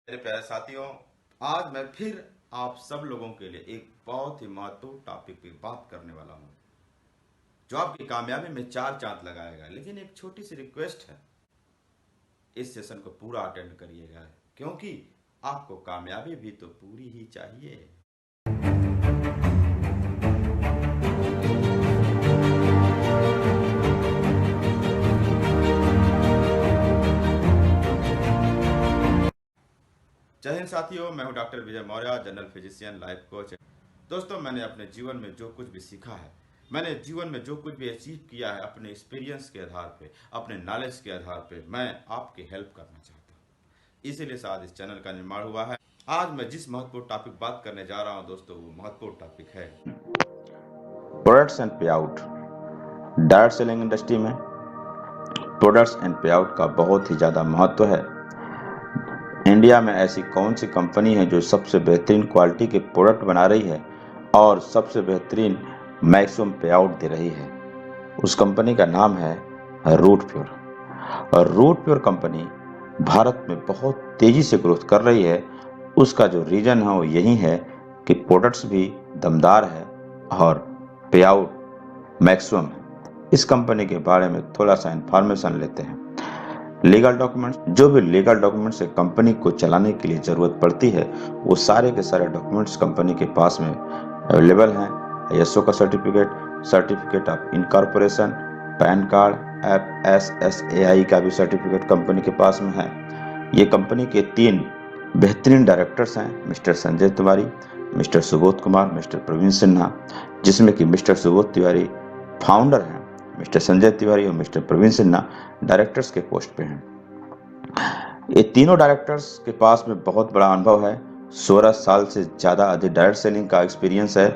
मेरे प्यारे साथियों, आज मैं फिर आप सब लोगों के लिए एक बहुत ही महत्वपूर्ण टॉपिक पे बात करने वाला हूँ जो आपकी कामयाबी में चार चांद लगाएगा। लेकिन एक छोटी सी रिक्वेस्ट है, इस सेशन को पूरा अटेंड करिएगा क्योंकि आपको कामयाबी भी तो पूरी ही चाहिए। जय हिंद साथियों, मैं हूं doctor Vijay Maurya, general physician, life coach. दोस्तों, मैंने अपने जीवन में जो कुछ भी सीखा है, मैंने जीवन में जो कुछ भी अचीव किया है, अपने एक्सपीरियंस के आधार पे, अपने नॉलेज के आधार पे मैं आपकी हेल्प करना चाहता हूँ। इसीलिए से आज इस चैनल का निर्माण हुआ है। आज मैं जिस महत्वपूर्ण टॉपिक बात करने जा रहा हूँ दोस्तों, वो महत्वपूर्ण टॉपिक है प्रोडक्ट्स एंड पे आउट। डायरेक्ट सेलिंग इंडस्ट्री में प्रोडक्ट्स एंड पे आउट का बहुत ही ज़्यादा महत्व है। इंडिया में ऐसी कौन सी कंपनी है जो सबसे बेहतरीन क्वालिटी के प्रोडक्ट बना रही है और सबसे बेहतरीन मैक्सिमम पे आउट दे रही है? उस कंपनी का नाम है रूट प्योर। और रूट प्योर कंपनी भारत में बहुत तेजी से ग्रोथ कर रही है। उसका जो रीजन है वो यही है कि प्रोडक्ट्स भी दमदार है और पे आउट मैक्सिमम है। इस कंपनी के बारे में थोड़ा सा इंफॉर्मेशन लेते हैं। लीगल डॉक्यूमेंट्स, जो भी लीगल डॉक्यूमेंट्स कंपनी को चलाने के लिए जरूरत पड़ती है, वो सारे के सारे डॉक्यूमेंट्स कंपनी के पास में अवेलेबल हैं। आईएसओ का certificate, certificate of incorporation, pan card, FSSAI का भी सर्टिफिकेट कंपनी के पास में है। ये कंपनी के 3 बेहतरीन डायरेक्टर्स हैं, mister Sanjay Tiwari, mister Subodh Kumar, mister Praveen Sinha, जिसमें कि मिस्टर सुबोध तिवारी फाउंडर हैं, मिस्टर संजय तिवारी और मिस्टर प्रवीण सिन्हा डायरेक्टर्स के पोस्ट पे हैं। ये तीनों डायरेक्टर्स के पास में बहुत बड़ा अनुभव है। 16 साल से ज्यादा अधिक डायरेक्ट सेलिंग का एक्सपीरियंस है।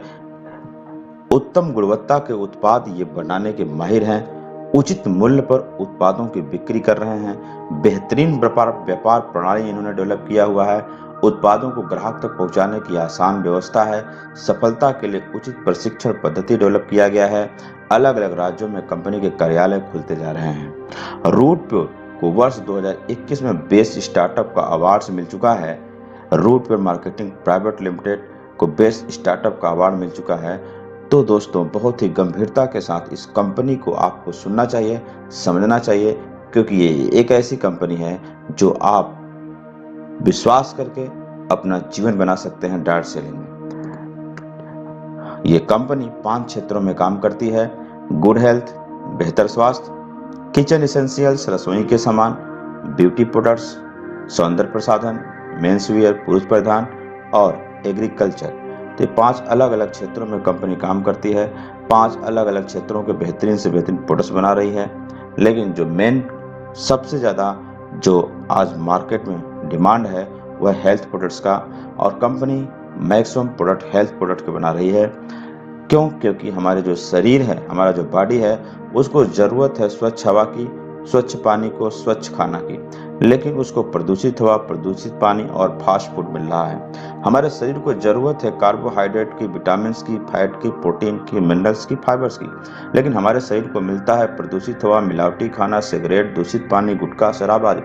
उत्तम गुणवत्ता के उत्पाद ये बनाने के माहिर हैं। उचित मूल्य पर उत्पादों की बिक्री कर रहे हैं। बेहतरीन व्यापार प्रणाली इन्होंने डेवलप किया हुआ है। उत्पादों को ग्राहक तक पहुंचाने की आसान व्यवस्था है। सफलता के लिए उचित प्रशिक्षण पद्धति डेवलप किया गया है। अलग अलग राज्यों में कंपनी के कार्यालय खुलते जा रहे हैं। रूट प्योर को वर्ष 2021 में बेस्ट स्टार्टअप का अवार्ड मिल चुका है। Root Pure marketing private limited को बेस्ट स्टार्टअप का अवार्ड मिल चुका है। तो दोस्तों, बहुत ही गंभीरता के साथ इस कंपनी को आपको सुनना चाहिए, समझना चाहिए, क्योंकि ये एक ऐसी कंपनी है जो आप विश्वास करके अपना जीवन बना सकते हैं डायरेक्ट सेलिंग में। ये कंपनी 5 क्षेत्रों में काम करती है: गुड हेल्थ, बेहतर स्वास्थ्य, किचन एसेंशियल्स, रसोई के सामान, ब्यूटी प्रोडक्ट्स, सौंदर्य प्रसाधन, मेंस वियर, पुरुष परिधान और एग्रीकल्चर। तो 5 अलग अलग क्षेत्रों में कंपनी काम करती है। 5 अलग अलग क्षेत्रों के बेहतरीन से बेहतरीन प्रोडक्ट्स बना रही है। लेकिन जो मेन सबसे ज़्यादा जो आज मार्केट में डिमांड है वह हेल्थ प्रोडक्ट्स का, और company maximum product health product के बना रही है। क्यों? क्योंकि हमारे जो शरीर है, हमारा जो बॉडी है, उसको ज़रूरत है स्वच्छ हवा की, स्वच्छ पानी को, स्वच्छ खाना की, लेकिन उसको प्रदूषित हवा, प्रदूषित पानी और फास्ट फूड मिल रहा है। हमारे शरीर को ज़रूरत है कार्बोहाइड्रेट की, विटामिन की, फैट की, प्रोटीन की, मिनरल्स की, फाइबर्स की, लेकिन हमारे शरीर को मिलता है प्रदूषित हवा, मिलावटी खाना, सिगरेट, दूषित पानी, गुटखा, शराब आदि।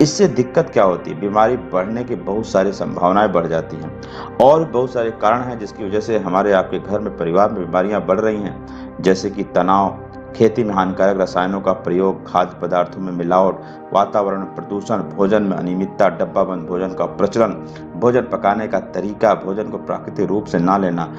इससे दिक्कत क्या होती है? बीमारी बढ़ने की बहुत सारी संभावनाएं बढ़ जाती हैं और बहुत सारे कारण हैं जिसकी वजह से हमारे आपके घर में, परिवार में बीमारियां बढ़ रही हैं, जैसे कि तनाव, खेती में हानिकारक रसायनों का प्रयोग, खाद्य पदार्थों में मिलावट, वातावरण प्रदूषण, भोजन में अनियमितता, डब्बाबंद भोजन का प्रचलन, भोजन पकाने का तरीका, भोजन को प्राकृतिक रूप से ना लेना।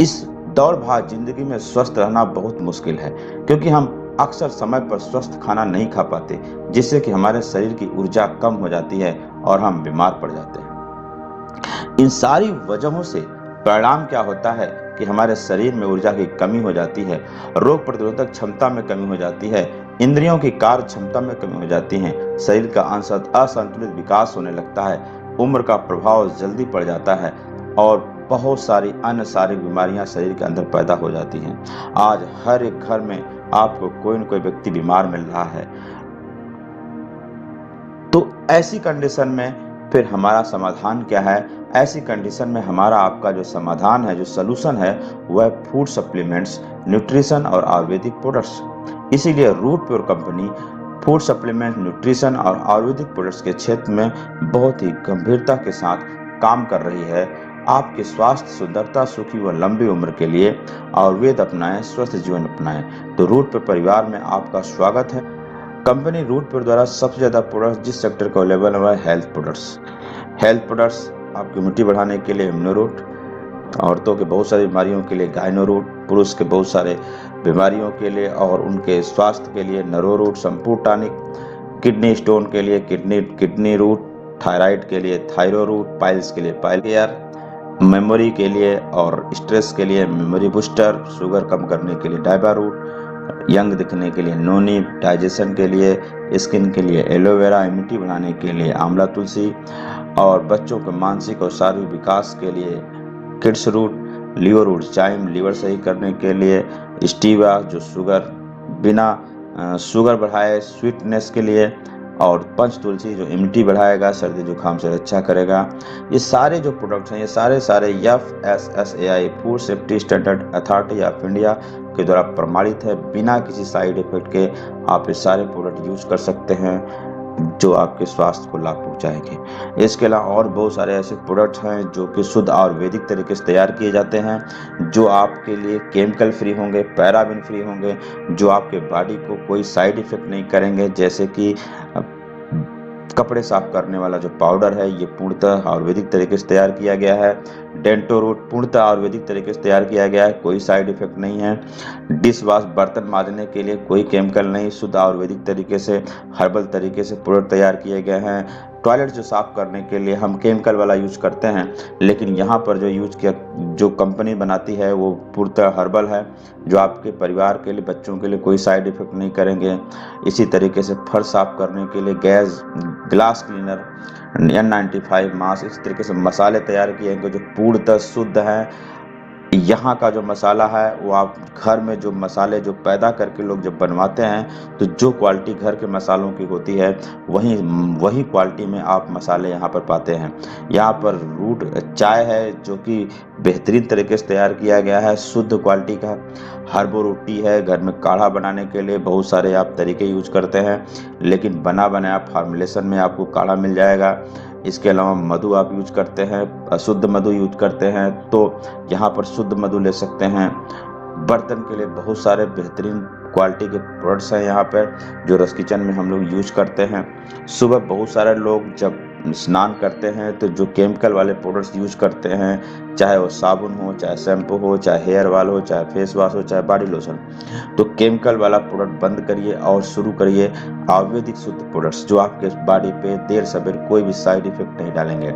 इस दौड़ भाग जिंदगी में स्वस्थ रहना बहुत मुश्किल है, क्योंकि हम अक्सर समय पर स्वस्थ खाना नहीं खा पाते, जिससे कि हमारे शरीर की ऊर्जा कम हो जाती है और हम बीमार पड़ जाते हैं। इन सारी वजहों से परिणाम क्या होता है कि हमारे शरीर में ऊर्जा की कमी हो जाती है, रोग प्रतिरोधक क्षमता में कमी हो जाती है, इंद्रियों की कार्य क्षमता में कमी हो जाती है, शरीर का असंतुलित विकास होने लगता है, उम्र का प्रभाव जल्दी पड़ जाता है और बहुत सारी अन्य शारीरिक बीमारियां शरीर के अंदर पैदा हो जाती हैं। आज हर एक घर में आपको कोई न कोई व्यक्ति बीमार मिल रहा है। तो ऐसी कंडीशन में फिर हमारा समाधान क्या है? ऐसी कंडीशन में हमारा आपका जो समाधान है, जो सलूशन है, वह फूड सप्लीमेंट्स, न्यूट्रिशन और आयुर्वेदिक प्रोडक्ट्स। इसीलिए Root Pure company food supplement, nutrition और आयुर्वेदिक प्रोडक्ट्स के क्षेत्र में बहुत ही गंभीरता के साथ काम कर रही है। आपके स्वास्थ्य, सुंदरता, सुखी व लंबी उम्र के लिए आयुर्वेद अपनाएं, स्वस्थ जीवन अपनाएं। तो रूट पर परिवार में आपका स्वागत है। कंपनी रूट पर द्वारा सबसे ज़्यादा प्रोडक्ट्स जिस सेक्टर को अवेलेबल हुआ है, हेल्थ प्रोडक्ट्स। हेल्थ प्रोडक्ट्स आपकी इम्यूनिटी बढ़ाने के लिए इम्यूनो रूट, औरतों के बहुत सारी बीमारियों के लिए गायनो रूट, पुरुष के बहुत सारे बीमारियों के लिए और उनके स्वास्थ्य के लिए नरो रूट, संपूर्ण टॉनिक, किडनी स्टोन के लिए किडनी रूट, थायराइड के लिए थायरो रूट, पाइल्स के लिए पाइल केयर, मेमोरी के लिए और स्ट्रेस के लिए मेमोरी बूस्टर, शुगर कम करने के लिए डायबा रूट, यंग दिखने के लिए नोनी, डाइजेशन के लिए, स्किन के लिए एलोवेरा, इम्यूनिटी बढ़ाने के लिए आंवला तुलसी और बच्चों के मानसिक और शारीरिक विकास के लिए किड्स रूट, लिवर रूट चाइम, लीवर सही करने के लिए स्टीवा जो शुगर बिना शुगर बढ़ाए स्वीटनेस के लिए, और पंच तुलसी जो इम्यूनिटी बढ़ाएगा, सर्दी जुकाम से रक्षा करेगा। ये सारे जो प्रोडक्ट्स हैं, ये सारे FSSAI food safety standard authority of India के द्वारा प्रमाणित है। बिना किसी साइड इफेक्ट के आप ये सारे प्रोडक्ट यूज कर सकते हैं जो आपके स्वास्थ्य को लाभ पहुंचाएंगे। इसके अलावा और बहुत सारे ऐसे प्रोडक्ट्स हैं जो कि शुद्ध आयुर्वेदिक तरीके से तैयार किए जाते हैं, जो आपके लिए केमिकल फ्री होंगे, पैराबिन फ्री होंगे, जो आपके बॉडी को कोई साइड इफेक्ट नहीं करेंगे। जैसे कि कपड़े साफ करने वाला जो पाउडर है, ये पूर्णतः आयुर्वेदिक तरीके से तैयार किया गया है। डेंटो रूट पूर्णतः आयुर्वेदिक तरीके से तैयार किया गया है, कोई साइड इफेक्ट नहीं है। डिश वॉश बर्तन मांजने के लिए कोई केमिकल नहीं, शुद्ध आयुर्वेदिक तरीके से हर्बल तरीके से प्रोडक्ट तैयार किए गए हैं। टॉयलेट जो साफ करने के लिए हम केमिकल वाला यूज करते हैं, लेकिन यहाँ पर जो यूज किया जो कंपनी बनाती है वो पूर्णतः हर्बल है, जो आपके परिवार के लिए, बच्चों के लिए कोई साइड इफेक्ट नहीं करेंगे। इसी तरीके से फर्श साफ करने के लिए ग्लास क्लीनर, N95 मास्क, इस तरीके से मसाले तैयार किए हैं जो पूर्णतः शुद्ध हैं। यहाँ का जो मसाला है वो आप घर में जो मसाले जो पैदा करके लोग जब बनवाते हैं, तो जो क्वालिटी घर के मसालों की होती है वही क्वालिटी में आप मसाले यहाँ पर पाते हैं। यहाँ पर रूट चाय है जो कि बेहतरीन तरीके से तैयार किया गया है, शुद्ध क्वालिटी का। हर्बो रोटी है, घर में काढ़ा बनाने के लिए बहुत सारे आप तरीके यूज करते हैं, लेकिन बना बनाया फार्मुलेशन में आपको काढ़ा मिल जाएगा। इसके अलावा मधु आप यूज करते हैं, शुद्ध मधु यूज करते हैं, तो यहाँ पर शुद्ध मधु ले सकते हैं। बर्तन के लिए बहुत सारे बेहतरीन क्वालिटी के प्रोडक्ट्स हैं यहाँ पर, जो रस किचन में हम लोग यूज करते हैं। सुबह बहुत सारे लोग जब स्नान करते हैं तो जो केमिकल वाले प्रोडक्ट्स यूज करते हैं, चाहे वो साबुन हो, चाहे शैम्पू हो, चाहे हेयर ऑयल हो, चाहे फेस वॉश हो, चाहे बॉडी लोशन, तो केमिकल वाला प्रोडक्ट बंद करिए और शुरू करिए आयुर्वेदिक शुद्ध प्रोडक्ट्स, जो आपके बॉडी पे देर सवेर कोई भी साइड इफेक्ट नहीं डालेंगे।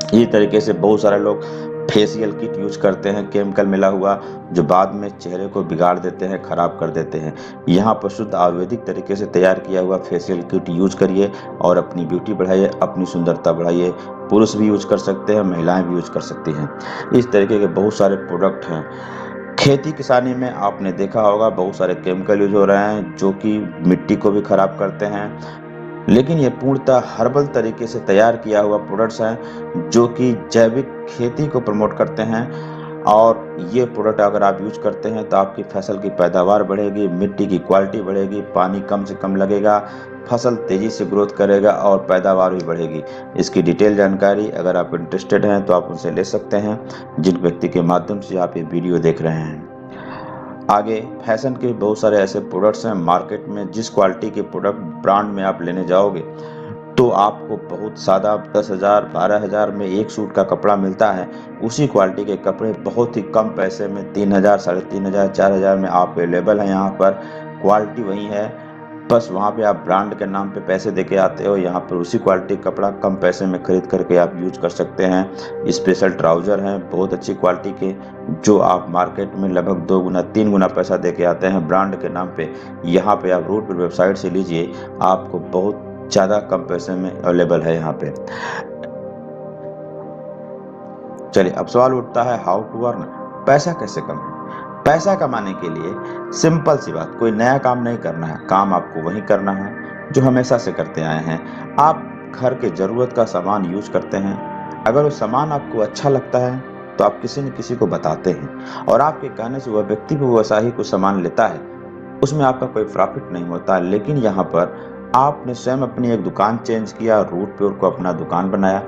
इसी तरीके से बहुत सारे लोग फेशियल किट यूज करते हैं केमिकल मिला हुआ, जो बाद में चेहरे को बिगाड़ देते हैं, खराब कर देते हैं। यहाँ पर शुद्ध आयुर्वेदिक तरीके से तैयार किया हुआ फेशियल किट यूज करिए और अपनी ब्यूटी बढ़ाइए, अपनी सुंदरता बढ़ाइए। पुरुष भी यूज कर सकते हैं, महिलाएं भी यूज कर सकती हैं। इस तरीके के बहुत सारे प्रोडक्ट हैं। खेती किसानी में आपने देखा होगा बहुत सारे केमिकल यूज हो रहे हैं जो कि मिट्टी को भी खराब करते हैं, लेकिन ये पूर्णतः हर्बल तरीके से तैयार किया हुआ प्रोडक्ट्स हैं जो कि जैविक खेती को प्रमोट करते हैं। और ये प्रोडक्ट अगर आप यूज करते हैं तो आपकी फसल की पैदावार बढ़ेगी, मिट्टी की क्वालिटी बढ़ेगी, पानी कम से कम लगेगा, फसल तेजी से ग्रोथ करेगा और पैदावार भी बढ़ेगी। इसकी डिटेल जानकारी अगर आप इंटरेस्टेड हैं तो आप उनसे ले सकते हैं, जिन व्यक्ति के माध्यम से आप ये वीडियो देख रहे हैं। आगे फैशन के बहुत सारे ऐसे प्रोडक्ट्स हैं मार्केट में, जिस क्वालिटी के प्रोडक्ट ब्रांड में आप लेने जाओगे तो आपको बहुत सादा 10,000 12,000 में एक सूट का कपड़ा मिलता है। उसी क्वालिटी के कपड़े बहुत ही कम पैसे में 3,000 3,500 4,000 में आप अवेलेबल हैं। यहाँ पर क्वालिटी वही है, बस वहाँ पे आप ब्रांड के नाम पे पैसे देके आते हो। यहाँ पर उसी क्वालिटी कपड़ा कम पैसे में खरीद करके आप यूज कर सकते हैं। स्पेशल ट्राउज़र हैं बहुत अच्छी क्वालिटी के, जो आप मार्केट में लगभग 2 गुना 3 गुना पैसा देके आते हैं ब्रांड के नाम पे। यहाँ पे आप रूट पर वेबसाइट से लीजिए, आपको बहुत ज़्यादा कम पैसे में अवेलेबल है यहाँ पे। चलिए अब सवाल उठता है, हाउ टू अर्न, पैसा कैसे कमाएं। पैसा कमाने के लिए सिंपल सी बात, कोई नया काम नहीं करना है, काम आपको वही करना है जो हमेशा से करते आए हैं। आप घर के ज़रूरत का सामान यूज करते हैं, अगर वो सामान आपको अच्छा लगता है तो आप किसी न किसी को बताते हैं, और आपके कहने से वह व्यक्ति भी वैसा ही कुछ सामान लेता है, उसमें आपका कोई प्रॉफिट नहीं होता। लेकिन यहाँ पर आपने स्वयं अपनी एक दुकान चेंज किया, रूट पे को अपना दुकान बनाया।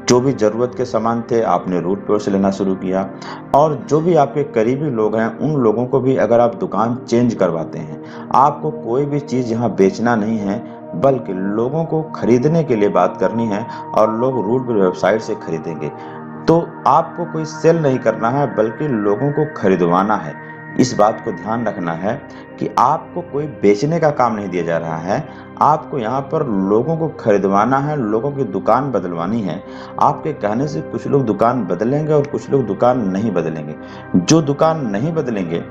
जो भी ज़रूरत के सामान थे आपने रूट पे से लेना शुरू किया, और जो भी आपके करीबी लोग हैं उन लोगों को भी अगर आप दुकान चेंज करवाते हैं, आपको कोई भी चीज़ यहाँ बेचना नहीं है, बल्कि लोगों को खरीदने के लिए बात करनी है, और लोग रूट पे वेबसाइट से खरीदेंगे। तो आपको कोई सेल नहीं करना है, बल्कि लोगों को खरीदवाना है। इस बात को ध्यान रखना है कि आपको कोई बेचने का काम नहीं दिया जा रहा है, आपको यहाँ पर लोगों को खरीदवाना है, लोगों की दुकान बदलवानी है। आपके कहने से कुछ लोग दुकान बदलेंगे और कुछ लोग दुकान नहीं बदलेंगे। जो दुकान नहीं बदलेंगे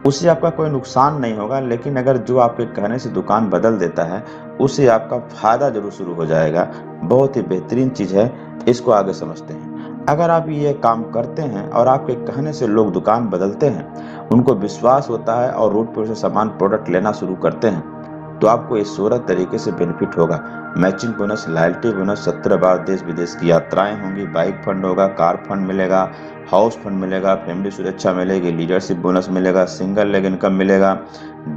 उससे आपका कोई नुकसान नहीं होगा, लेकिन अगर जो आपके कहने से दुकान बदल देता है उससे आपका फायदा जरूर शुरू हो जाएगा। बहुत ही बेहतरीन चीज़ है, इसको आगे समझते हैं। अगर आप ये काम करते हैं और आपके कहने से लोग दुकान बदलते हैं, उनको विश्वास होता है और रूट पर से सामान प्रोडक्ट लेना शुरू करते हैं, तो आपको इस 16 तरीके से बेनिफिट होगा। मैचिंग बोनस, लॉयल्टी बोनस, 17 बार देश विदेश की यात्राएं होंगी, बाइक फंड होगा, कार फंड मिलेगा, हाउस फंड मिलेगा, फैमिली सुरक्षा मिलेगी, लीडरशिप बोनस मिलेगा, सिंगल लेग इनकम मिलेगा,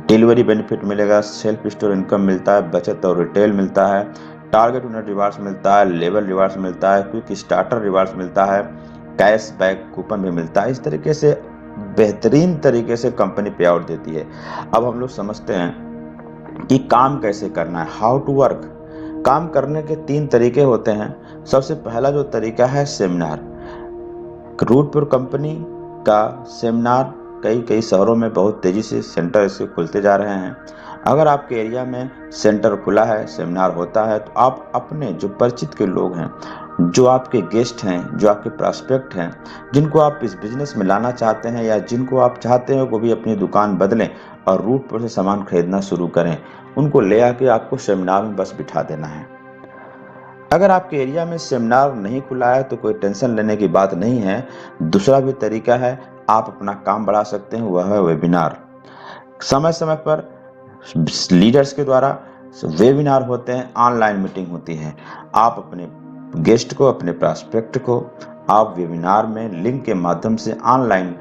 डिलीवरी बेनिफिट मिलेगा, सेल्फ स्टोर इनकम मिलता है, बचत और रिटेल मिलता है, टारगेट यूनिट रिवार्ड्स मिलता है, लेवल रिवार्ड्स मिलता है, क्विक स्टार्टर रिवार्ड्स मिलता है, कैश बैक कूपन भी मिलता है। इस तरीके से बेहतरीन तरीके से कंपनी पे आउट देती है। अब हम लोग समझते हैं कि काम कैसे करना है, हाउ टू वर्क। काम करने के 3 तरीके होते हैं। सबसे पहला जो तरीका है सेमिनार। रूटपुर कंपनी का सेमिनार कई शहरों में बहुत तेजी से सेंटर इसके खुलते जा रहे हैं। अगर आपके एरिया में सेंटर खुला है, सेमिनार होता है, तो आप अपने जो परिचित के लोग हैं, जो आपके गेस्ट हैं, जो आपके प्रॉस्पेक्ट हैं, जिनको आप इस बिजनेस में लाना चाहते हैं या जिनको आप चाहते हैं वो भी अपनी दुकान बदलें और रूट पर से सामान खरीदना शुरू करें, उनको ले आके आपको सेमिनार में बस बिठा देना है। अगर आपके एरिया में सेमिनार नहीं खुला है तो कोई टेंशन लेने की बात नहीं है। दूसरा भी तरीका है, आप अपना काम बढ़ा सकते हैं, वह है वेबिनार। समय समय पर लीडर्स के द्वारा वेबिनार होते हैं, ऑनलाइन मीटिंग होती है। आप अपने गेस्ट को, अपने प्रॉस्पेक्ट को आप वेबिनार में लिंक के माध्यम से ऑनलाइन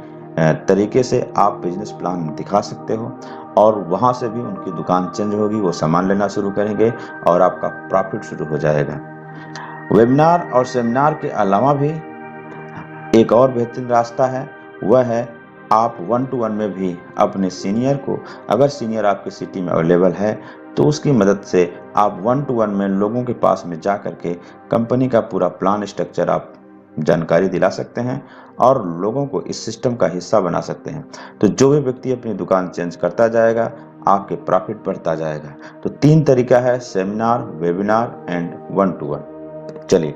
तरीके से आप बिजनेस प्लान दिखा सकते हो, और वहां से भी उनकी दुकान चेंज होगी, वो सामान लेना शुरू करेंगे और आपका प्रॉफिट शुरू हो जाएगा। वेबिनार और सेमिनार के अलावा भी एक और बेहतरीन रास्ता है, वह है आप 1-to-1 में भी अपने सीनियर को, अगर सीनियर आपके सिटी में अवेलेबल है तो उसकी मदद से आप 1-to-1 में लोगों के पास में जा करके कंपनी का पूरा प्लान स्ट्रक्चर आप जानकारी दिला सकते हैं और लोगों को इस सिस्टम का हिस्सा बना सकते हैं। तो जो भी व्यक्ति अपनी दुकान चेंज करता जाएगा, आपके प्रॉफिट बढ़ता जाएगा। तो 3 तरीका है, सेमिनार, वेबिनार एंड 1-to-1। चलिए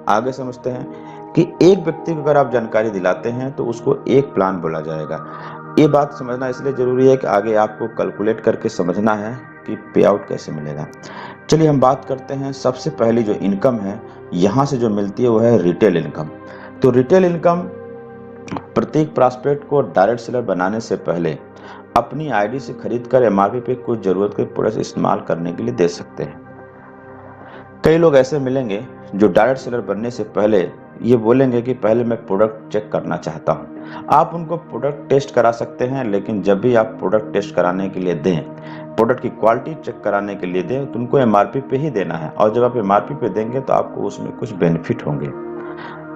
आगे समझते हैं कि एक व्यक्ति को अगर आप जानकारी दिलाते हैं तो उसको एक प्लान बोला जाएगा। ये बात समझना इसलिए जरूरी है कि आगे आपको कैलकुलेट करके समझना है कि पे आउट कैसे मिलेगा। चलिए हम बात करते हैं, सबसे पहली जो इनकम है यहाँ से जो मिलती है वह है रिटेल इनकम। तो रिटेल इनकम प्रत्येक प्रॉस्पेक्ट को डायरेक्ट सेलर बनाने से पहले अपनी आईडी से खरीद कर एमआरपी पे कुछ जरूरत के प्रोडक्ट इस्तेमाल करने के लिए दे सकते हैं। कई लोग ऐसे मिलेंगे जो डायरेक्ट सेलर बनने से पहले ये बोलेंगे कि पहले मैं प्रोडक्ट चेक करना चाहता हूँ। आप उनको प्रोडक्ट टेस्ट करा सकते हैं, लेकिन जब भी आप प्रोडक्ट टेस्ट कराने के लिए दें, प्रोडक्ट की क्वालिटी चेक कराने के लिए दें, तो उनको एमआरपी पे ही देना है, और जब आप एमआरपी पे देंगे तो आपको उसमें कुछ बेनिफिट होंगे।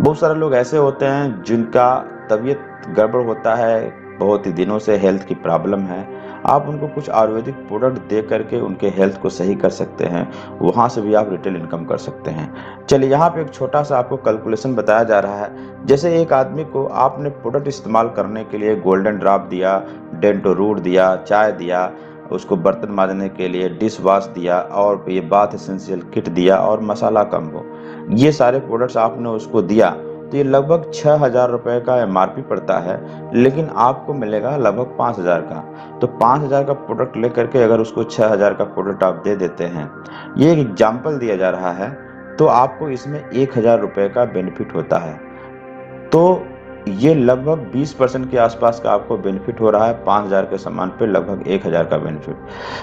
बहुत सारे लोग ऐसे होते हैं जिनका तबीयत गड़बड़ होता है, बहुत ही दिनों से हेल्थ की प्रॉब्लम है, आप उनको कुछ आयुर्वेदिक प्रोडक्ट दे करके उनके हेल्थ को सही कर सकते हैं, वहाँ से भी आप रिटेल इनकम कर सकते हैं। चलिए यहाँ पे एक छोटा सा आपको कैलकुलेशन बताया जा रहा है। जैसे एक आदमी को आपने प्रोडक्ट इस्तेमाल करने के लिए गोल्डन ड्रॉप दिया, डेंटो रूट दिया, चाय दिया, उसको बर्तन मांजने के लिए डिश वॉश दिया, और ये बाथ एसेंशियल किट दिया, और मसाला कम्बो, ये सारे प्रोडक्ट्स आपने उसको दिया, तो ये लगभग 6,000 रुपये का एमआरपी पड़ता है, लेकिन आपको मिलेगा लगभग 5,000 का। तो 5,000 का प्रोडक्ट लेकर के अगर उसको 6,000 का प्रोडक्ट आप दे देते हैं, ये एक एग्जाम्पल दिया जा रहा है, तो आपको इसमें 1,000 रुपये का बेनिफिट होता है। तो ये लगभग 20% के आसपास का आपको बेनिफिट हो रहा है, 5,000 के सामान पे लगभग 1,000 का बेनिफिट।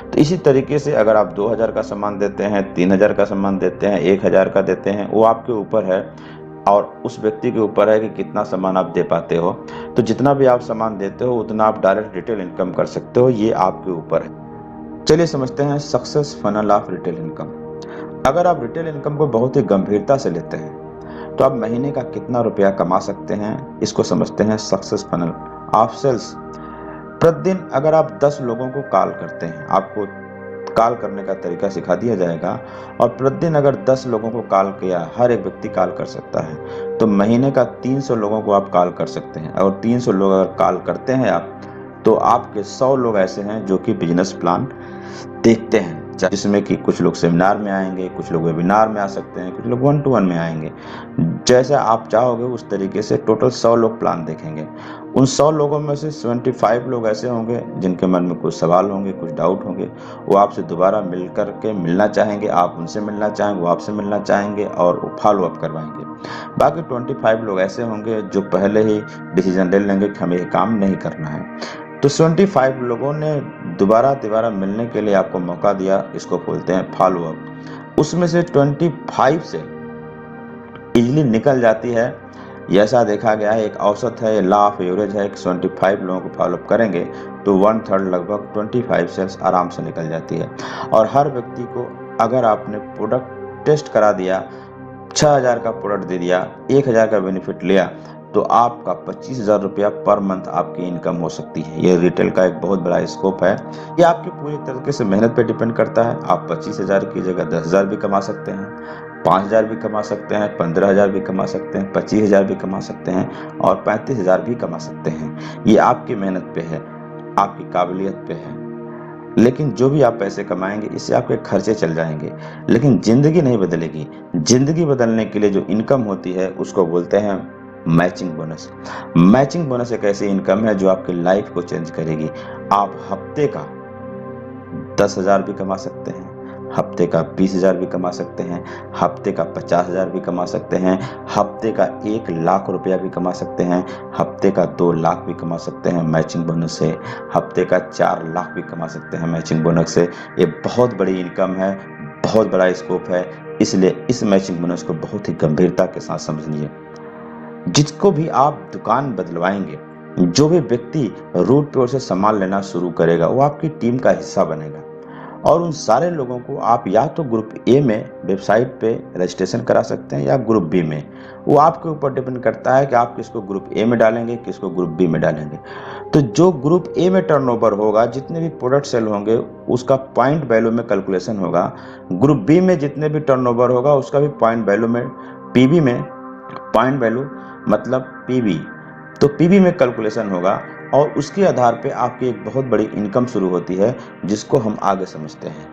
तो इसी तरीके से अगर आप 2,000 का सामान देते हैं, 3,000 का सामान देते हैं, 1,000 का देते हैं, वो आपके ऊपर है और उस व्यक्ति के ऊपर है कि कितना सामान आप दे पाते हो। तो जितना भी आप सामान देते हो उतना आप डायरेक्ट रिटेल इनकम कर सकते हो, ये आपके ऊपर है। चलिए समझते हैं success funnel of retail income. अगर आप रिटेल इनकम को बहुत ही गंभीरता से लेते हैं तो आप महीने का कितना रुपया कमा सकते हैं, इसको समझते हैं सक्सेस फनल ऑफ सेल्स। प्रतिदिन अगर आप 10 लोगों को कॉल करते हैं, आपको कॉल करने का तरीका सिखा दिया जाएगा, और प्रतिदिन अगर 10 लोगों को कॉल किया, हर एक व्यक्ति कॉल कर सकता है, तो महीने का 300 लोगों को आप कॉल कर सकते हैं। और 300 लोग अगर कॉल करते हैं आप, तो आपके 100 लोग ऐसे हैं जो कि बिजनेस प्लान देखते हैं, जिसमें कि कुछ लोग सेमिनार में आएंगे, कुछ लोग वेबिनार में आ सकते हैं, कुछ लोग 1-to-1 में आएंगे। जैसा आप चाहोगे उस तरीके से टोटल 100 लोग प्लान देखेंगे। उन 100 लोगों में से 75 लोग ऐसे होंगे जिनके मन में कुछ सवाल होंगे, कुछ डाउट होंगे, वो आपसे दोबारा मिल करके मिलना चाहेंगे, आप उनसे मिलना चाहेंगे, वो आपसे मिलना चाहेंगे और फॉलो अप करवाएंगे। बाकी 25 लोग ऐसे होंगे जो पहले ही डिसीजन ले लेंगे कि हमें ये काम नहीं करना है। तो 75 लोगों ने दोबारा मिलने के लिए आपको मौका दिया, इसको बोलते हैं फॉलो अप। उसमें से 25 से इजीली निकल जाती है, ऐसा देखा गया है, एक औसत है, लॉ ऑफ एवरेज है कि 75 लोगों को फॉलोअप करेंगे तो 1/3 लगभग 25 सेल्स आराम से निकल जाती है। और हर व्यक्ति को अगर आपने प्रोडक्ट टेस्ट करा दिया, 6000 का प्रोडक्ट दे दिया, 1000 का बेनिफिट लिया, तो आपका 25,000 रुपया पर मंथ आपकी इनकम हो सकती है। ये रिटेल का एक बहुत बड़ा स्कोप है। ये आपकी पूरी तरीके से मेहनत पे डिपेंड करता है। आप 25,000 की जगह 10,000 भी कमा सकते हैं, 5,000 भी कमा सकते हैं, 15,000 भी कमा सकते हैं, 25,000 भी कमा सकते हैं और 35,000 भी कमा सकते हैं। ये आपकी मेहनत पे है, आपकी काबिलियत पे है। लेकिन जो भी आप पैसे कमाएंगे, इससे आपके खर्चे चल जाएंगे, लेकिन जिंदगी नहीं बदलेगी। जिंदगी बदलने के लिए जो इनकम होती है उसको बोलते हैं मैचिंग बोनस। मैचिंग बोनस एक ऐसी इनकम है जो आपकी लाइफ को चेंज करेगी। आप हफ्ते का 10,000 भी कमा सकते हैं, हफ्ते का 20,000 भी कमा सकते हैं, हफ्ते का 50,000 भी कमा सकते हैं, हफ्ते का 1 लाख रुपया भी कमा सकते हैं, हफ्ते का 2 लाख भी कमा सकते हैं मैचिंग बोनस से, हफ्ते का 4 लाख भी कमा सकते हैं मैचिंग बोनस से। ये बहुत बड़ी इनकम है, बहुत बड़ा स्कोप है, इसलिए इस मैचिंग बोनस को बहुत ही गंभीरता के साथ समझिए। जिसको भी आप दुकान बदलवाएंगे, जो भी व्यक्ति रोड पे से सामान लेना शुरू करेगा, वो आपकी टीम का हिस्सा बनेगा। और उन सारे लोगों को आप या तो ग्रुप ए में वेबसाइट पे रजिस्ट्रेशन करा सकते हैं या ग्रुप बी में। वो आपके ऊपर डिपेंड करता है कि आप किसको ग्रुप ए में डालेंगे, किसको ग्रुप बी में डालेंगे। तो जो ग्रुप ए में टर्नओवर होगा, जितने भी प्रोडक्ट सेल होंगे, उसका पॉइंट वैल्यू में कैलकुलेशन होगा। ग्रुप बी में जितने भी टर्नओवर होगा उसका भी पॉइंट वैल्यू में, पीबी में, पॉइंट वैल्यू मतलब पीबी, तो पीबी में कैलकुलेशन होगा और उसके आधार पे आपकी एक बहुत बड़ी इनकम शुरू होती है, जिसको हम आगे समझते हैं।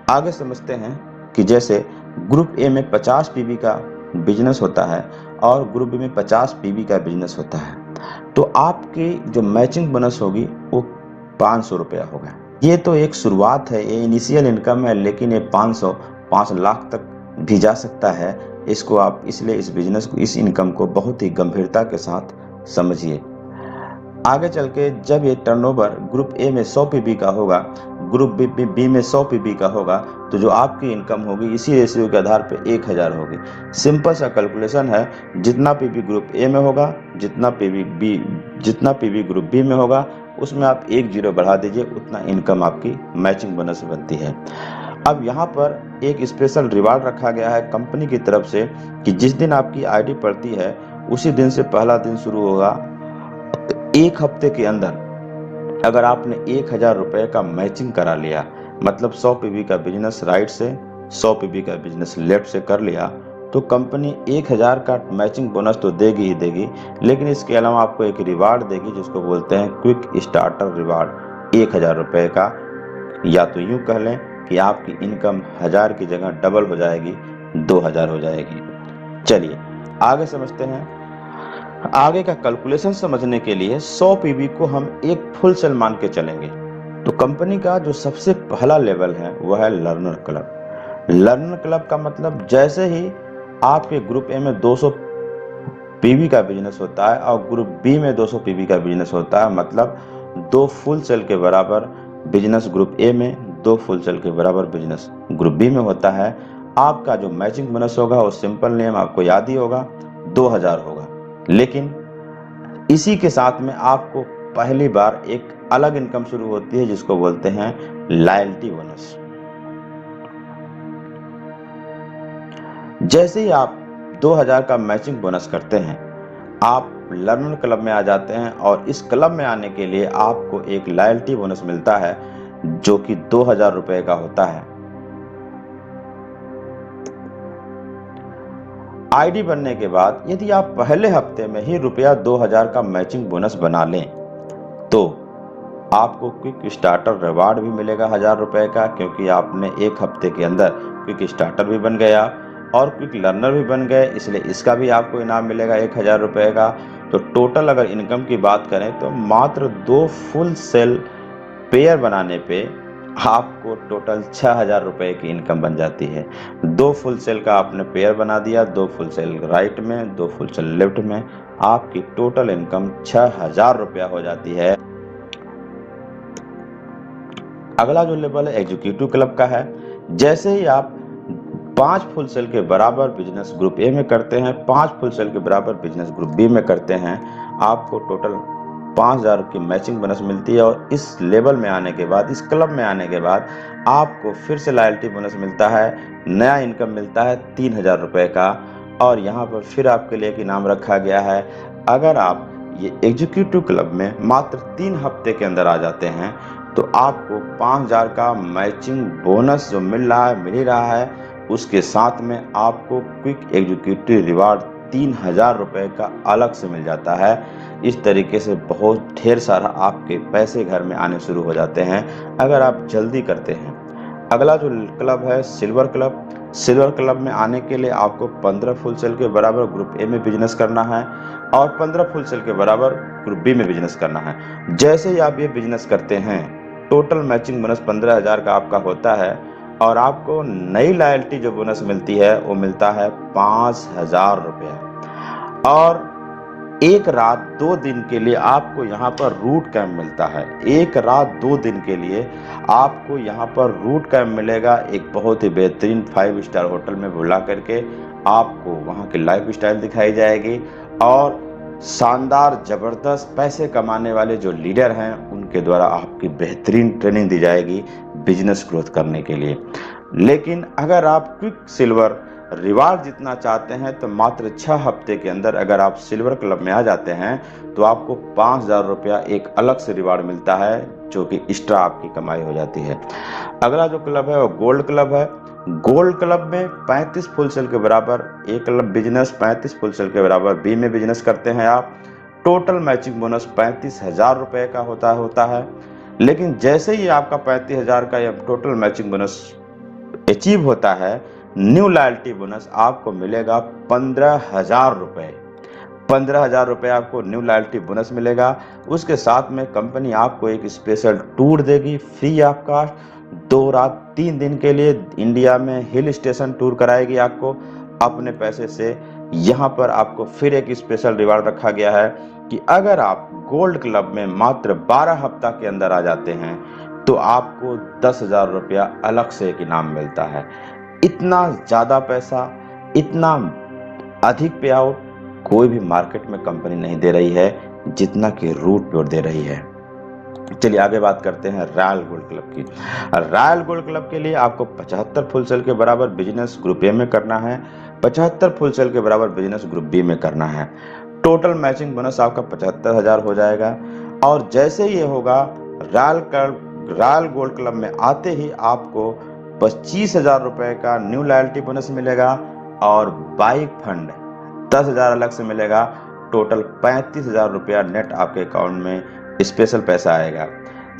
आगे समझते हैं कि जैसे ग्रुप ए में 50 पीबी का बिजनेस होता है और ग्रुप बी में 50 पीबी का बिजनेस होता है, तो आपकी जो मैचिंग बोनस होगी वो 500 रुपया होगा। ये तो एक शुरुआत है, ये इनिशियल इनकम है, लेकिन ये 5 लाख तक भी जा सकता है। इसको आप इसलिए इस बिजनेस को, इस इनकम को बहुत ही गंभीरता के साथ समझिए। आगे चल के जब ये टर्नओवर ग्रुप ए में 100 पीबी का होगा, ग्रुप बी में 100 पीबी का होगा, तो जो आपकी इनकम होगी इसी रेशियो के आधार पे 1000 होगी। सिंपल सा कैलकुलेशन है, जितना पीबी ग्रुप ए में होगा, जितना पीबी ग्रुप बी में होगा, उसमें आप 1 0 बढ़ा दीजिए, उतना इनकम आपकी मैचिंग बोनस बनती है। अब यहाँ पर एक स्पेशल रिवार्ड रखा गया है कंपनी की तरफ से कि जिस दिन आपकी आईडी पड़ती है उसी दिन से पहला दिन शुरू होगा। एक हफ्ते के अंदर अगर आपने 1000 रुपए का मैचिंग करा लिया, मतलब 100 पीबी का बिजनेस राइट से, 100 पीबी का बिजनेस लेफ्ट से कर लिया, तो कंपनी 1000 का मैचिंग बोनस तो देगी ही देगी, लेकिन इसके अलावा आपको एक रिवार्ड देगी जिसको बोलते हैं क्विक स्टार्टर रिवार्ड 1000 रुपए का। या तो यूं कह लें कि आपकी इनकम 1000 की जगह डबल हो जाएगी, 2000 हो जाएगी। चलिए आगे समझते हैं। आगे का कैलकुलेशन समझने के लिए 100 पीबी को हम एक फुल सेल मान के चलेंगे। तो कंपनी का जो सबसे पहला लेवल है वह है लर्नर क्लब। लर्नर क्लब का मतलब जैसे ही आपके ग्रुप ए में 200 पीबी का बिजनेस होता है और ग्रुप बी में 200 पीबी का बिजनेस होता है, मतलब 2 फुल सेल के बराबर बिजनेस ग्रुप ए में, 2 फुल सेल के बराबर बिजनेस ग्रुप बी में होता है, आपका जो मैचिंग बोनस होगा वो सिंपल नेम आपको याद ही होगा, 2000 होगा। लेकिन इसी के साथ में आपको पहली बार एक अलग इनकम शुरू होती है जिसको बोलते हैं लॉयल्टी बोनस। जैसे ही आप 2000 का मैचिंग बोनस करते हैं, आप लर्नर क्लब में आ जाते हैं और इस क्लब में आने के लिए आपको एक लॉयल्टी बोनस मिलता है जो कि 2000 रुपए का होता है। आईडी बनने के बाद यदि आप पहले हफ्ते में ही रुपया 2000 का मैचिंग बोनस बना लें तो आपको क्विक स्टार्टर रिवार्ड भी मिलेगा 1000 रुपए का, क्योंकि आपने एक हफ्ते के अंदर क्विक स्टार्टर भी बन गया और क्विक लर्नर भी बन गए, इसलिए इसका भी आपको इनाम मिलेगा 1000 रुपए का। तो टोटल अगर इनकम की बात करें तो मात्र 2 फुल सेल पेयर बनाने पे आपको टोटल 6000 रुपए की इनकम बन जाती है। 2 फुल सेल का आपने पेयर बना दिया, 2 फुल सेल राइट में, 2 फुल सेल लेफ्ट में, आपकी टोटल इनकम 6000 रुपया हो जाती है। अगला जो लेवल है एग्जीक्यूटिव क्लब का है। जैसे ही आप 5 फुल सेल के बराबर बिजनेस ग्रुप ए में करते हैं, 5 फुल सेल के बराबर बिजनेस ग्रुप बी में करते हैं, आपको टोटल 5000 की मैचिंग बोनस मिलती है। और इस लेवल में आने के बाद, इस क्लब में आने के बाद आपको फिर से लॉयल्टी बोनस मिलता है, नया इनकम मिलता है 3000 रुपए का। और यहाँ पर फिर आपके लिए एक इनाम रखा गया है, अगर आप ये एग्जीक्यूटिव क्लब में मात्र 3 हफ्ते के अंदर आ जाते हैं तो आपको 5000 का मैचिंग बोनस जो मिल ही रहा है, उसके साथ में आपको क्विक एग्जीक्यूटिव रिवार्ड 3000 रुपए का अलग से मिल जाता है। इस तरीके से बहुत ढेर सारा आपके पैसे घर में आने शुरू हो जाते हैं अगर आप जल्दी करते हैं। अगला जो क्लब है सिल्वर क्लब। सिल्वर क्लब में आने के लिए आपको 15 फुल सेल के बराबर ग्रुप ए में बिजनेस करना है और 15 फुल सेल के बराबर ग्रुप बी में बिजनेस करना है। जैसे ही आप ये बिजनेस करते हैं, टोटल मैचिंग बोनस 15000 का आपका होता है और आपको नई लॉयल्टी जो बोनस मिलती है वो मिलता है 5000 रुपया। और एक रात 2 दिन के लिए आपको यहाँ पर रूट कैंप मिलता है। एक रात 2 दिन के लिए आपको यहाँ पर रूट कैंप मिलेगा, एक बहुत ही बेहतरीन 5 स्टार होटल में बुला करके आपको वहाँ की लाइफ स्टाइल दिखाई जाएगी और शानदार जबरदस्त पैसे कमाने वाले जो लीडर हैं उनके द्वारा आपकी बेहतरीन ट्रेनिंग दी जाएगी बिजनेस ग्रोथ करने के लिए। लेकिन अगर आप क्विक सिल्वर रिवार्ड जितना चाहते हैं तो मात्र 6 हफ्ते के अंदर अगर आप सिल्वर क्लब में आ जाते हैं तो आपको 5000 रुपया एक अलग से रिवार्ड मिलता है जो कि एक्स्ट्रा आपकी कमाई हो जाती है। अगला जो क्लब है वो गोल्ड क्लब है। गोल्ड क्लब में 35 फुल सेल के बराबर ए क्लब बिजनेस, 35 फुल सेल के बराबर बी में बिजनेस करते हैं आप। टोटल मैचिंग बोनस 35000 रुपए का होता है। लेकिन जैसे ही आपका 35000 का यह टोटल मैचिंग बोनस अचीव होता है, न्यू लॉयल्टी बोनस आपको मिलेगा 15000 रुपए। 15000 रुपए आपको न्यू लॉयल्टी बोनस मिलेगा। उसके साथ में कंपनी आपको एक स्पेशल टूर देगी फ्री ऑफ कास्ट, 2 रात 3 दिन के लिए इंडिया में हिल स्टेशन टूर कराएगी आपको अपने पैसे से। यहाँ पर आपको फिर एक स्पेशल रिवार्ड रखा गया है कि अगर आप गोल्ड क्लब में मात्र 12 हफ्ता के अंदर आ जाते हैं तो आपको 10,000 रुपया अलग से एक इनाम मिलता है। इतना ज़्यादा पैसा, इतना अधिक पे आउट कोई भी मार्केट में कंपनी नहीं दे रही है जितना कि रूट पे दे रही है। चलिए आगे बात करते हैं रॉयल गोल्ड क्लब की। रॉयल गोल्ड क्लब के लिए आपको 75 फुल सेल के बराबर बिजनेस ग्रुप ए में करना है, 75 फुल सेल के बराबर बिजनेस ग्रुप बी में करना है। टोटल मैचिंग बोनस आपका 75,000 हो जाएगा। और जैसे ये होगा रॉयल गोल्ड क्लब में आते ही आपको 25,000 रुपए का न्यू लॉयल्टी बोनस मिलेगा और बाइक फंड 10,000 अलग से मिलेगा। टोटल 35,000 रुपया नेट आपके अकाउंट में स्पेशल पैसा आएगा।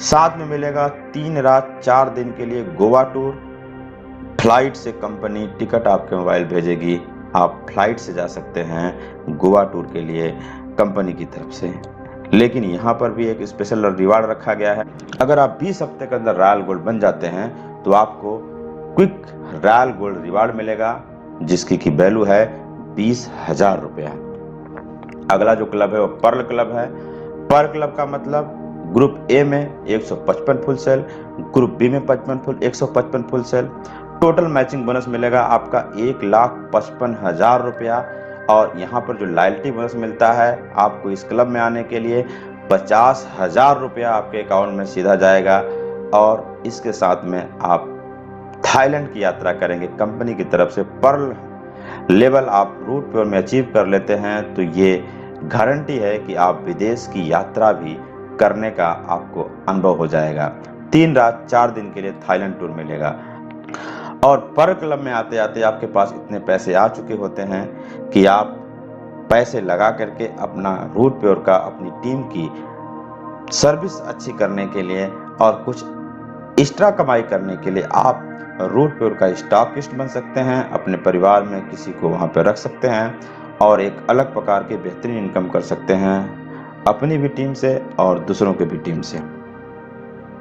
साथ में मिलेगा 3 रात 4 दिन के लिए गोवा टूर। फ्लाइट से कंपनी टिकट आपके मोबाइल भेजेगी, आप फ्लाइट से जा सकते हैं गोवा टूर के लिए कंपनी की तरफ से। लेकिन यहाँ पर भी एक स्पेशल रिवार्ड रखा गया है। अगर आप 20 हफ्ते के अंदर रॉयल गोल्ड बन जाते हैं तो आपको क्विक रॉयल गोल्ड रिवार्ड मिलेगा जिसकी की वैल्यू है 20,000 रुपया। अगला जो क्लब है वो पर्ल क्लब है। पर्ल क्लब का मतलब ग्रुप ए में 155 फुल सेल, ग्रुप बी में 155 full sale. Total matching bonus मिलेगा आपका 1,55,000 रुपया। और यहाँ पर जो लॉयल्टी बोनस मिलता है आपको इस क्लब में आने के लिए 50,000 रुपया आपके अकाउंट में सीधा जाएगा। और इसके साथ में आप थाईलैंड की यात्रा करेंगे कंपनी की तरफ से। पर लेवल आप रूट पे में अचीव कर लेते हैं तो ये गारंटी है कि आप विदेश की यात्रा भी करने का आपको अनुभव हो जाएगा। 3 रात 4 दिन के लिए थाईलैंड टूर मिलेगा। और पर क्लब में आते आते आपके पास इतने पैसे आ चुके होते हैं कि आप पैसे लगा करके अपना रूट प्योर का अपनी टीम की सर्विस अच्छी करने के लिए और कुछ एक्स्ट्रा कमाई करने के लिए आप रूट प्योर का स्टॉकिस्ट बन सकते हैं। अपने परिवार में किसी को वहां पर रख सकते हैं और एक अलग प्रकार के बेहतरीन इनकम कर सकते हैं, अपनी भी टीम से और दूसरों की भी टीम से।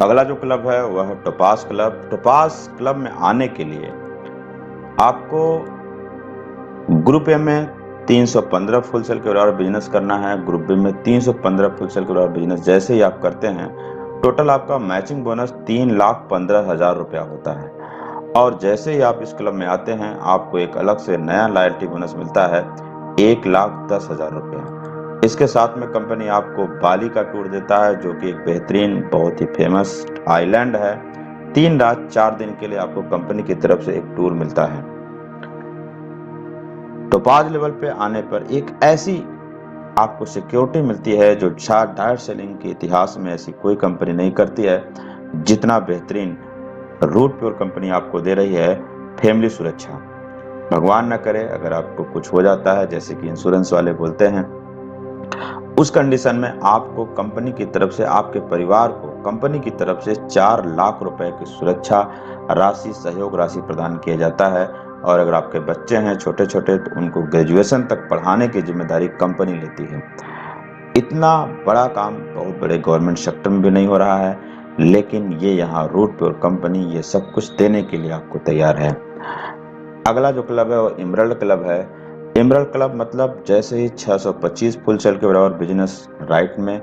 अगला जो क्लब है वह है टोपाज क्लब। टोपाज क्लब में आने के लिए आपको ग्रुप ए में 315 फुल सेल के बराबर बिजनेस करना है, ग्रुप बी में 315 फुल सेल के बराबर बिजनेस। जैसे ही आप करते हैं टोटल आपका मैचिंग बोनस 3,15,000 रुपया होता है। और जैसे ही आप इस क्लब में आते हैं आपको एक अलग से नया लॉयल्टी बोनस मिलता है 1,10,000 रुपया। इसके साथ में कंपनी आपको बाली का टूर देता है जो कि एक बेहतरीन बहुत ही फेमस आइलैंड है। 3 रात 4 दिन के लिए आपको कंपनी की तरफ से एक टूर मिलता है। टोपाज लेवल पे आने पर एक ऐसी आपको सिक्योरिटी मिलती है जो डायरेक्ट सेलिंग के इतिहास में ऐसी कोई कंपनी नहीं करती है, जितना बेहतरीन रूट प्योर कंपनी आपको दे रही है फैमिली सुरक्षा। भगवान न करे अगर आपको कुछ हो जाता है, जैसे कि इंश्योरेंस वाले बोलते हैं, उस कंडीशन में आपको कंपनी की तरफ से आपके परिवार को कंपनी की तरफ से 4 लाख रुपए की सुरक्षा राशि सहयोग राशि प्रदान किया जाता है। और अगर आपके बच्चे हैं छोटे छोटे तो उनको ग्रेजुएशन तक पढ़ाने की जिम्मेदारी कंपनी लेती है। इतना बड़ा काम बहुत बड़े गवर्नमेंट सेक्टर में भी नहीं हो रहा है, लेकिन ये यहाँ रूट प्योर कंपनी ये सब कुछ देने के लिए आपको तैयार है। अगला जो क्लब है वो इमरल्ड क्लब है। इमरल्ड क्लब मतलब जैसे ही 625 फुल सेल के बराबर बिजनेस राइट में,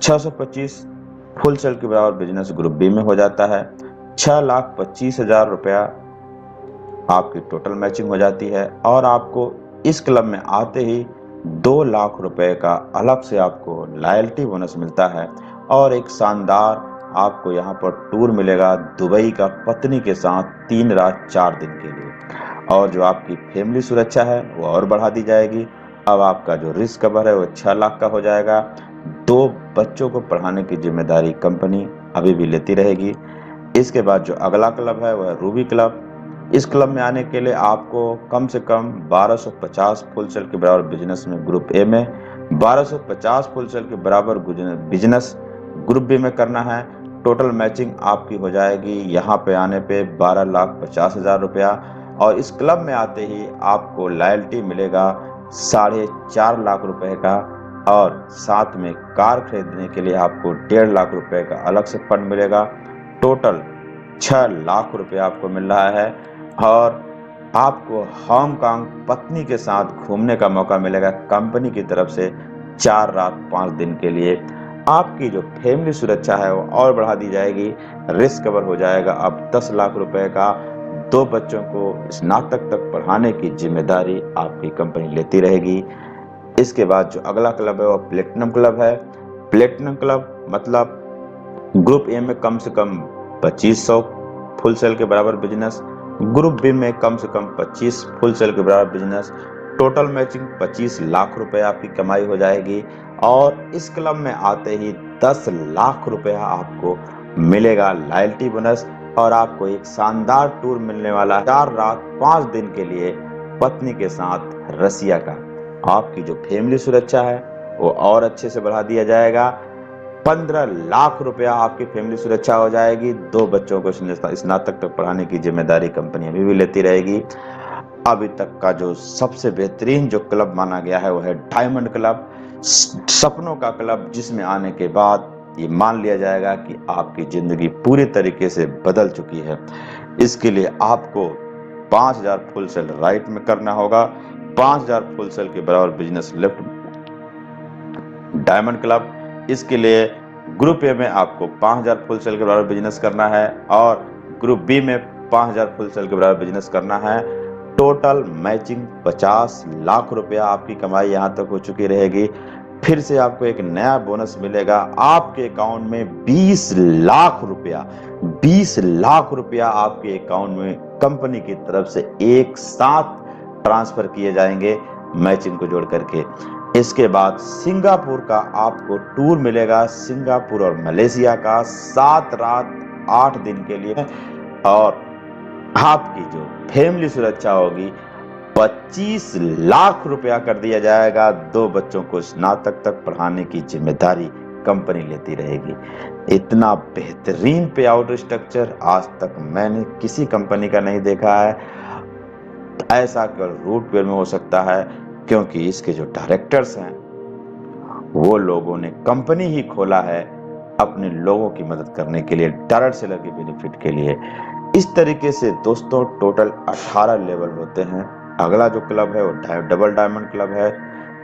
625 फुल सेल के बराबर बिजनेस ग्रुप बी में हो जाता है। 6,25,000 रुपया आपकी टोटल मैचिंग हो जाती है। और आपको इस क्लब में आते ही 2 लाख रुपए का अलग से आपको लॉयल्टी बोनस मिलता है। और एक शानदार आपको यहाँ पर टूर मिलेगा दुबई का पत्नी के साथ 3 रात 4 दिन के लिए। और जो आपकी फैमिली सुरक्षा है वो और बढ़ा दी जाएगी। अब आपका जो रिस्क कवर है वो 6 लाख का हो जाएगा। 2 बच्चों को पढ़ाने की जिम्मेदारी कंपनी अभी भी लेती रहेगी। इसके बाद जो अगला क्लब है वह रूबी क्लब। इस क्लब में आने के लिए आपको कम से कम 1250 फुल सेल के बराबर बिजनेस में ग्रुप ए में, 1250 फुल सेल के बराबर बिजनेस ग्रुप बी में करना है। टोटल मैचिंग आपकी हो जाएगी यहाँ पे आने पे 12,50,000 रुपया। और इस क्लब में आते ही आपको लॉयल्टी मिलेगा 4.5 लाख रुपए का। और साथ में कार खरीदने के लिए आपको 1.5 लाख रुपए का अलग से फंड मिलेगा। टोटल 6 लाख रुपया आपको मिल रहा है। और आपको हांगकांग पत्नी के साथ घूमने का मौका मिलेगा कंपनी की तरफ से 4 रात 5 दिन के लिए। आपकी जो फैमिली सुरक्षा है वो और बढ़ा दी जाएगी। रिस्क कवर हो जाएगा अब 10 लाख रुपए का। 2 बच्चों को स्नातक तक पढ़ाने की जिम्मेदारी आपकी कंपनी लेती रहेगी। इसके बाद जो अगला क्लब है वो प्लेटिनम क्लब है। प्लेटिनम क्लब मतलब ग्रुप ए में कम से कम 2500 फुल सेल के बराबर बिजनेस, ग्रुप बी में कम से कम 25 फुल सेल के बराबर बिजनेस। टोटल मैचिंग 25 लाख रुपए आपकी कमाई हो जाएगी। और इस क्लब में आते ही 10 लाख रुपया आपको मिलेगा लॉयल्टी बोनस। और आपको एक शानदार टूर मिलने वाला है 4 रात 5 दिन के लिए पत्नी के साथ रसिया का। आपकी जो फैमिली सुरक्षा है वो और अच्छे से बढ़ा दिया जाएगा। 15 लाख रुपया आपकी फैमिली सुरक्षा हो जाएगी। 2 बच्चों को स्नातक तक पढ़ाने की जिम्मेदारी कंपनी अभी भी लेती रहेगी। अभी तक का जो सबसे बेहतरीन जो क्लब माना गया है वो है डायमंड क्लब, सपनों का क्लब, जिसमें आने के बाद ये मान लिया जाएगा कि आपकी जिंदगी पूरी तरीके से बदल चुकी है। इसके लिए आपको 5,000 फुल सेल राइट में करना होगा, 5,000 फुल सेल के बराबर बिजनेस लेफ्ट डायमंड क्लब। इसके लिए ग्रुप ए में आपको 5,000 फुल सेल के बराबर बिजनेस करना है और ग्रुप बी में 5,000 फुल सेल के बराबर बिजनेस करना है। टोटल मैचिंग 50 लाख रुपया आपकी कमाई यहाँ तक हो चुकी रहेगी। फिर से आपको एक नया बोनस मिलेगा। आपके अकाउंट में 20 लाख रुपया 20 लाख रुपया आपके अकाउंट में कंपनी की तरफ से एक साथ ट्रांसफर किए जाएंगे मैचिंग को जोड़ करके। इसके बाद सिंगापुर का आपको टूर मिलेगा, सिंगापुर और मलेशिया का 7 रात 8 दिन के लिए। और आपकी जो फैमिली सुरक्षा होगी 25 लाख रुपया कर दिया जाएगा। 2 बच्चों को स्नातक तक पढ़ाने की जिम्मेदारी कंपनी लेती रहेगी। इतना बेहतरीन पे आउट स्ट्रक्चर आज तक मैंने किसी कंपनी का नहीं देखा है। ऐसा केवल रूटवेयर में हो सकता है, क्योंकि इसके जो डायरेक्टर्स हैं वो लोगों ने कंपनी ही खोला है अपने लोगों की मदद करने के लिए, डायरेक्ट सेलर के बेनिफिट के लिए। इस तरीके से दोस्तों टोटल 18 लेवल होते हैं। अगला जो क्लब है वो डबल डायमंड क्लब है,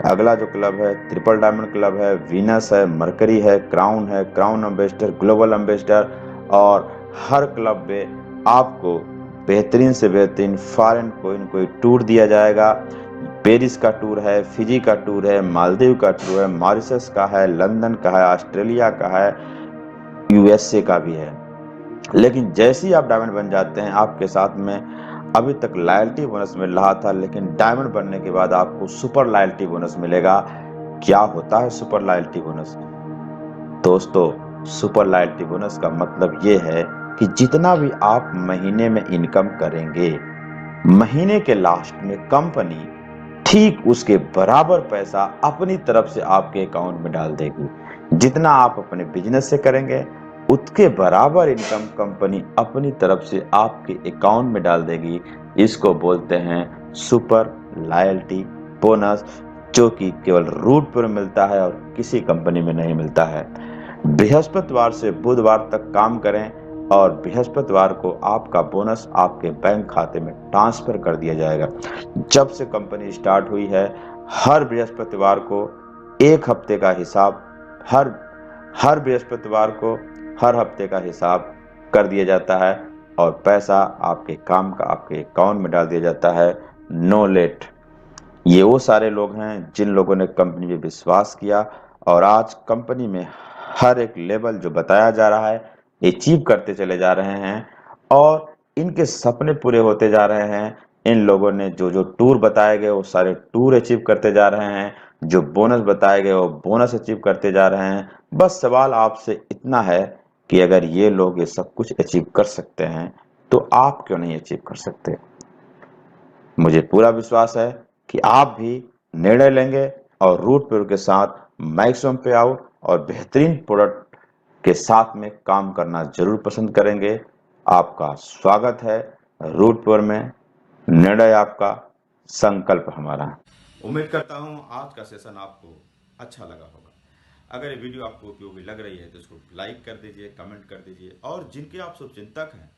अगला जो क्लब है ट्रिपल डायमंड क्लब है, वीनस है, मरकरी है, क्राउन है, क्राउन एम्बेसडर, ग्लोबल एम्बेसडर। और हर क्लब में आपको बेहतरीन से बेहतरीन फॉरेन कोई टूर दिया जाएगा। पेरिस का टूर है, फिजी का टूर है, मालदीव का टूर है, मॉरिशस का है, लंदन का है, ऑस्ट्रेलिया का है, यूएसए का भी है। लेकिन जैसे ही आप डायमंड बन जाते हैं, आपके साथ में अभी तक लॉयल्टी बोनस मिल रहा था, लेकिन डायमंड बनने के बाद आपको सुपर लॉयल्टी बोनस मिलेगा। क्या होता है सुपर लॉयल्टी बोनस? दोस्तों, सुपर लॉयल्टी बोनस का मतलब ये है कि जितना भी आप महीने में इनकम करेंगे, महीने के लास्ट में कंपनी ठीक उसके बराबर पैसा अपनी तरफ से आपके अकाउंट में डाल देगी। जितना आप अपने बिजनेस से करेंगे उसके बराबर इनकम कंपनी अपनी तरफ से आपके अकाउंट में डाल देगी। इसको बोलते हैं सुपर लॉयल्टी बोनस, जो कि केवल रूट पर मिलता है और किसी कंपनी में नहीं मिलता है। बृहस्पतिवार से बुधवार तक काम करें और बृहस्पतिवार को आपका बोनस आपके बैंक खाते में ट्रांसफर कर दिया जाएगा। जब से कंपनी स्टार्ट हुई है, हर बृहस्पतिवार को एक हफ्ते का हिसाब, हर बृहस्पतिवार को हर हफ्ते का हिसाब कर दिया जाता है और पैसा आपके काम का आपके अकाउंट में डाल दिया जाता है। No late. ये वो सारे लोग हैं जिन लोगों ने कंपनी पे विश्वास किया और आज कंपनी में हर एक लेवल जो बताया जा रहा है अचीव करते चले जा रहे हैं और इनके सपने पूरे होते जा रहे हैं। इन लोगों ने जो जो टूर बताए गए वो सारे टूर अचीव करते जा रहे हैं, जो बोनस बताए गए वो बोनस अचीव करते जा रहे हैं। बस सवाल आपसे इतना है कि अगर ये लोग ये सब कुछ अचीव कर सकते हैं तो आप क्यों नहीं अचीव कर सकते? मुझे पूरा विश्वास है कि आप भी निर्णय लेंगे और रूट पे के साथ मैक्सिमम पे आउट और बेहतरीन प्रोडक्ट के साथ में काम करना जरूर पसंद करेंगे। आपका स्वागत है रूट पर में। निर्णय आपका, संकल्प हमारा। उम्मीद करता हूं आज का सेशन आपको अच्छा लगा होगा। अगर ये वीडियो आपको उपयोगी लग रही है तो इसको लाइक कर दीजिए, कमेंट कर दीजिए और जिनके आप शुभचिंतक हैं,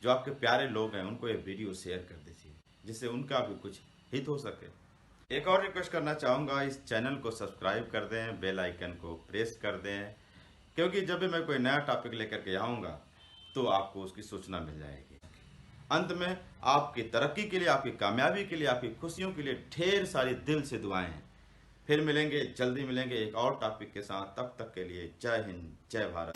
जो आपके प्यारे लोग हैं, उनको ये वीडियो शेयर कर दीजिए जिससे उनका भी कुछ हित हो सके। एक और रिक्वेस्ट करना चाहूँगा, इस चैनल को सब्सक्राइब कर दें, बेल आइकन को प्रेस कर दें, क्योंकि जब भी मैं कोई नया टॉपिक लेकर के आऊँगा तो आपको उसकी सूचना मिल जाएगी। अंत में आपकी तरक्की के लिए, आपकी कामयाबी के लिए, आपकी खुशियों के लिए ढेर सारी दिल से दुआएं हैं। फिर मिलेंगे, जल्दी मिलेंगे एक और टॉपिक के साथ। तब तक के लिए जय हिंद, जय भारत।